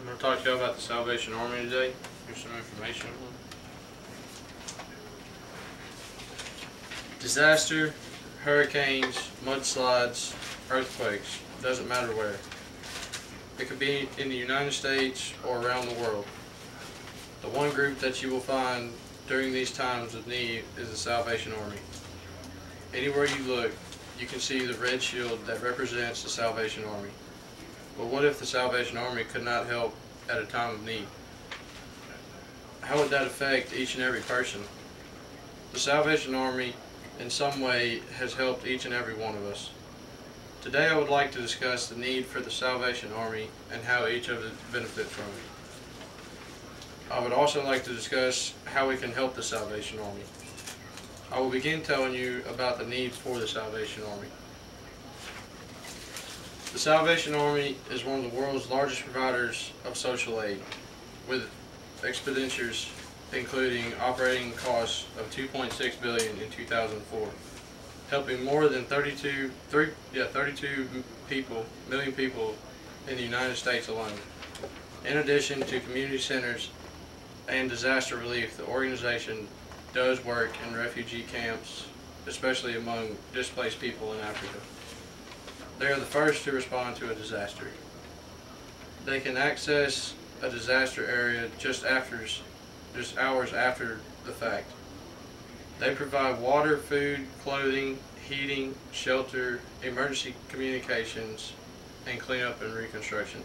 I'm going to talk to you about the Salvation Army today. Here's some information. Disaster, hurricanes, mudslides, earthquakes, doesn't matter where. It could be in the United States or around the world. The one group that you will find during these times of need is the Salvation Army. Anywhere you look, you can see the red shield that represents the Salvation Army. But what if the Salvation Army could not help at a time of need? How would that affect each and every person? The Salvation Army in some way has helped each and every one of us. Today I would like to discuss the need for the Salvation Army and how each of us benefit from it. I would also like to discuss how we can help the Salvation Army. I will begin telling you about the need for the Salvation Army. The Salvation Army is one of the world's largest providers of social aid, with expenditures including operating costs of $2.6 billion in 2004, helping more than 32 million people in the United States alone. In addition to community centers and disaster relief, the organization does work in refugee camps, especially among displaced people in Africa. They are the first to respond to a disaster. They can access a disaster area just hours after the fact. They provide water, food, clothing, heating, shelter, emergency communications, and cleanup and reconstruction.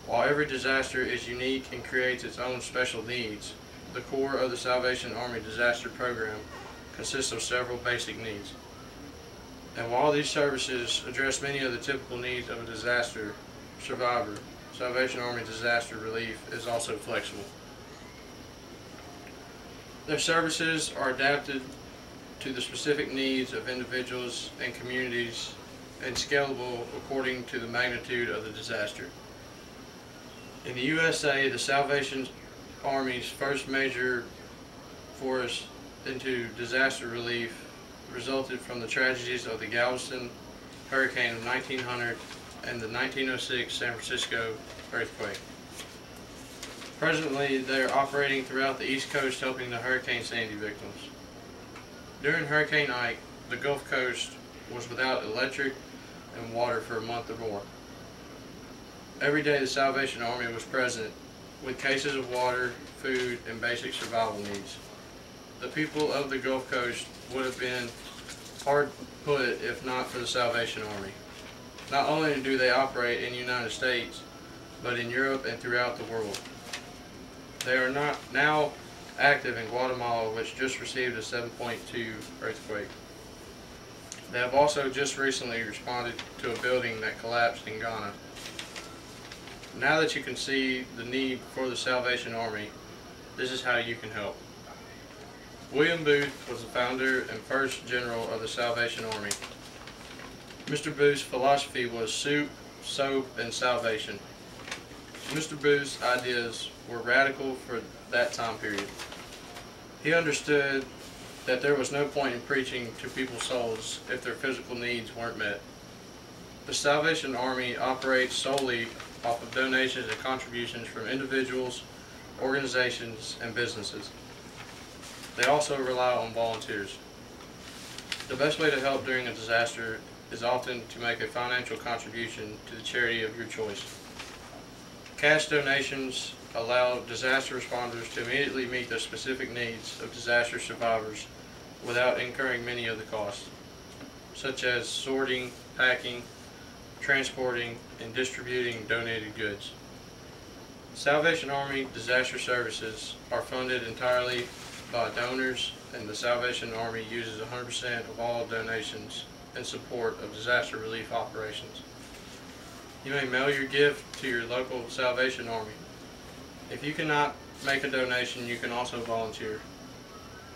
While every disaster is unique and creates its own special needs, the core of the Salvation Army disaster program consists of several basic needs. And while these services address many of the typical needs of a disaster survivor, Salvation Army Disaster Relief is also flexible. Their services are adapted to the specific needs of individuals and communities and scalable according to the magnitude of the disaster. In the USA, the Salvation Army's first major force into disaster relief resulted from the tragedies of the Galveston hurricane of 1900 and the 1906 San Francisco earthquake. Presently, they are operating throughout the East Coast helping the Hurricane Sandy victims. During Hurricane Ike, the Gulf Coast was without electric and water for a month or more. Every day the Salvation Army was present with cases of water, food, and basic survival needs. The people of the Gulf Coast would have been hard put if not for the Salvation Army. Not only do they operate in the United States, but in Europe and throughout the world. They are now active in Guatemala, which just received a 7.2 earthquake. They have also just recently responded to a building that collapsed in Ghana. Now that you can see the need for the Salvation Army, this is how you can help. William Booth was the founder and first general of the Salvation Army. Mr. Booth's philosophy was soup, soap, and salvation. Mr. Booth's ideas were radical for that time period. He understood that there was no point in preaching to people's souls if their physical needs weren't met. The Salvation Army operates solely off of donations and contributions from individuals, organizations, and businesses. They also rely on volunteers. The best way to help during a disaster is often to make a financial contribution to the charity of your choice. Cash donations allow disaster responders to immediately meet the specific needs of disaster survivors without incurring many of the costs, such as sorting, packing, transporting, and distributing donated goods. Salvation Army disaster services are funded entirely by donors, and the Salvation Army uses 100% of all donations in support of disaster relief operations. You may mail your gift to your local Salvation Army. If you cannot make a donation, you can also volunteer.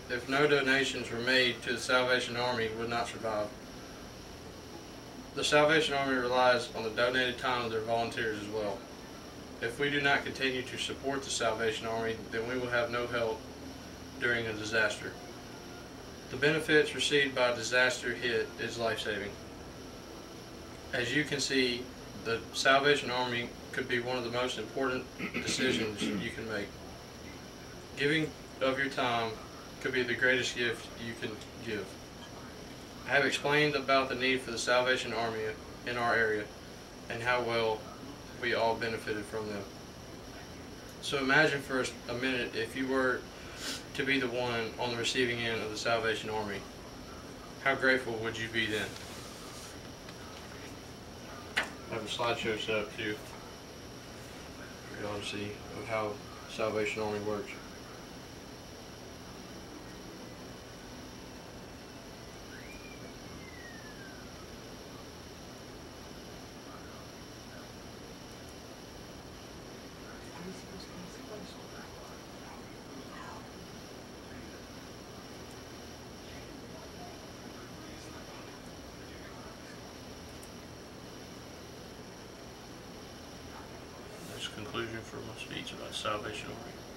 If no donations were made to the Salvation Army, it would not survive. The Salvation Army relies on the donated time of their volunteers as well. If we do not continue to support the Salvation Army, then we will have no help during a disaster. The benefits received by a disaster hit is life-saving. As you can see, The Salvation Army could be one of the most important decisions you can make. Giving of your time could be the greatest gift you can give. I have explained about the need for the Salvation Army in our area and how well we all benefited from them. So imagine for a minute if you were to be the one on the receiving end of the Salvation Army. How grateful would you be then? I have a slideshow set up too for y'all to see of how Salvation Army works. That's the conclusion for my speech about Salvation Army.